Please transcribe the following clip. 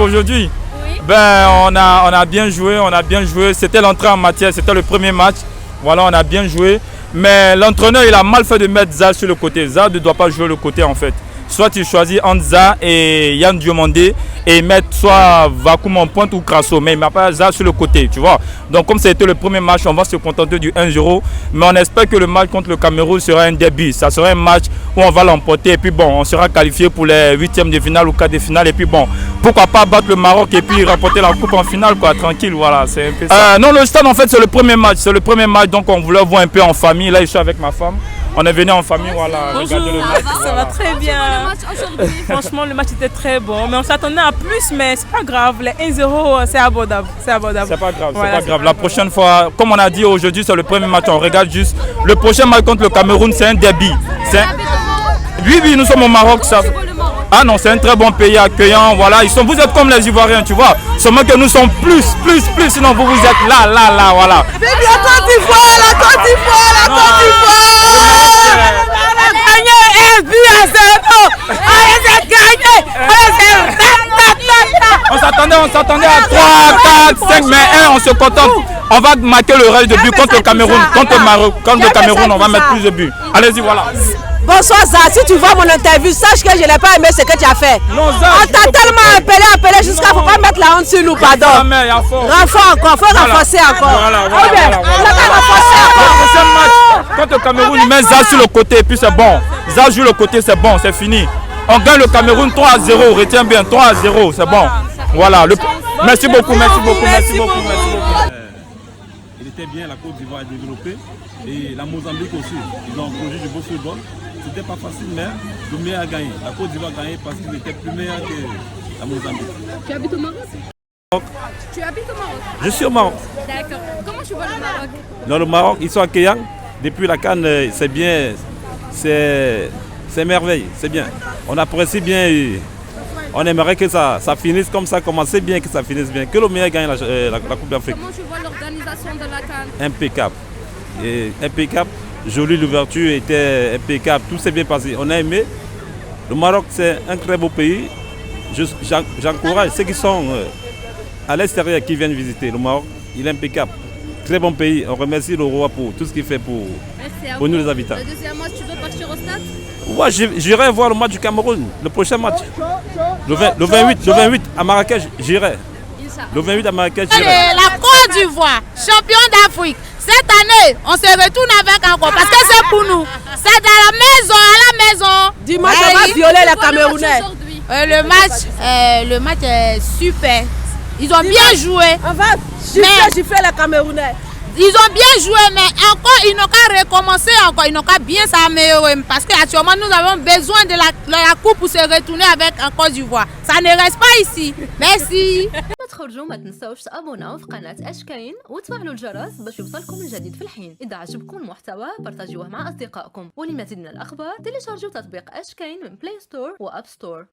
aujourd'hui. Oui. Ben, on a bien joué. C'était l'entrée en matière, c'était le premier match. Voilà, on a bien joué. Mais l'entraîneur, il a mal fait de mettre Za sur le côté. Za ne doit pas jouer le côté en fait. Soit il choisit entre Za et Yann Diomandé et mettre soit Vakoum en pointe ou Crasso. Mais il ne met pas Za sur le côté, tu vois. Donc comme c'était le premier match, on va se contenter du 1-0. Mais on espère que le match contre le Cameroun sera un début. Ça sera un match où on va l'emporter. Et puis bon, on sera qualifié pour les huitièmes de finale ou quarts de finale. Et puis bon, pourquoi pas battre le Maroc et puis remporter la coupe en finale, quoi, tranquille, voilà, c'est un peu ça. Non, le stade en fait c'est le premier match, donc on voulait voir un peu en famille. Là je suis avec ma femme. On est venu en famille, voilà, regarder le match. Ça va très bien. Franchement, le match était très bon. Mais on s'attendait à plus, mais c'est pas grave. Les 1-0, c'est abordable. C'est pas grave, c'est pas grave. La prochaine fois, comme on a dit aujourd'hui, c'est le premier match, on regarde juste. Le prochain match contre le Cameroun, c'est un derby. Oui, nous sommes au Maroc. Ça... Ah non, c'est un très bon pays accueillant. Voilà, vous êtes comme les Ivoiriens, tu vois. Seulement que nous sommes plus. Sinon, vous êtes là, voilà. La Côte d'Ivoire. On a gagné 1 but à 0. On a gagné. On s'attendait à 3, 4, 5, mais 1, on se contente. On va marquer le reste de buts contre le Cameroun. Contre le Cameroun, on va mettre plus de buts. Allez-y, voilà. Bonsoir Za, si tu vois mon interview, sache que je n'ai pas aimé ce que tu as fait. Non, Za, on t'a tellement appelé jusqu'à ne faut pas mettre la honte sur nous, pardon. Renfort encore, faut renforcer encore. Voilà. Le prochain match contre le Cameroun, il met Za sur le côté et puis c'est bon. Za joue le côté, c'est bon, c'est fini. On gagne le Cameroun 3-0, retiens bien, 3-0, c'est bon. Voilà. Merci beaucoup. Il était bien, la Côte d'Ivoire est développée et la Mozambique aussi. Ils ont produit du beau football. C'était pas facile, mais le meilleur a gagné. La Côte d'Ivoire a gagné parce qu'il était plus meilleur que la Mozambique. Tu habites au Maroc? Tu habites au Maroc? Je suis au Maroc. D'accord. Comment tu vois le Maroc? Dans le Maroc, ils sont accueillants. Depuis la CAN, c'est bien, c'est merveille, c'est bien. On apprécie bien et on aimerait que ça finisse comme ça, commencer bien, que ça finisse bien. Que le meilleur gagne la Coupe d'Afrique. Comment tu vois l'organisation de la CAN? Impeccable. Impeccable. Jolie, l'ouverture était impeccable. Tout s'est bien passé. On a aimé. Le Maroc, c'est un très beau pays. J'encourage ceux qui sont à l'extérieur qui viennent visiter. Le Maroc, il est impeccable. Très bon pays. On remercie le roi pour tout ce qu'il fait pour nous les habitants. Le deuxième match, tu veux partir au stade? Ouais, j'irai voir le match du Cameroun, le prochain match. Le 28 à Marrakech, j'irai. Le 28 à Marrakech, j'irai. La Côte d'Ivoire, champion d'Afrique. Cette année, on se retourne avec encore parce que c'est pour nous. C'est à la maison. Dimanche, on va violer les Camerounais. Le match est super. Ils ont bien joué. On va gifler les Camerounais. Ils ont bien joué, mais encore, ils n'ont qu'à recommencer encore. Ils n'ont qu'à bien s'améliorer. Parce qu'actuellement, nous avons besoin de la coupe pour se retourner avec en Côte d'Ivoire. Ça ne reste pas ici. Merci. تخرجوا ما تنسوش تابوناو في قناة أشكاين وتفعلوا الجرس باش يوصلكم الجديد في الحين. إذا عجبكم المحتوى بارتاجوه مع أصدقائكم، ولمزيد من الأخبار تيليشارجوا تطبيق أشكاين من بلاي ستور وأب ستور.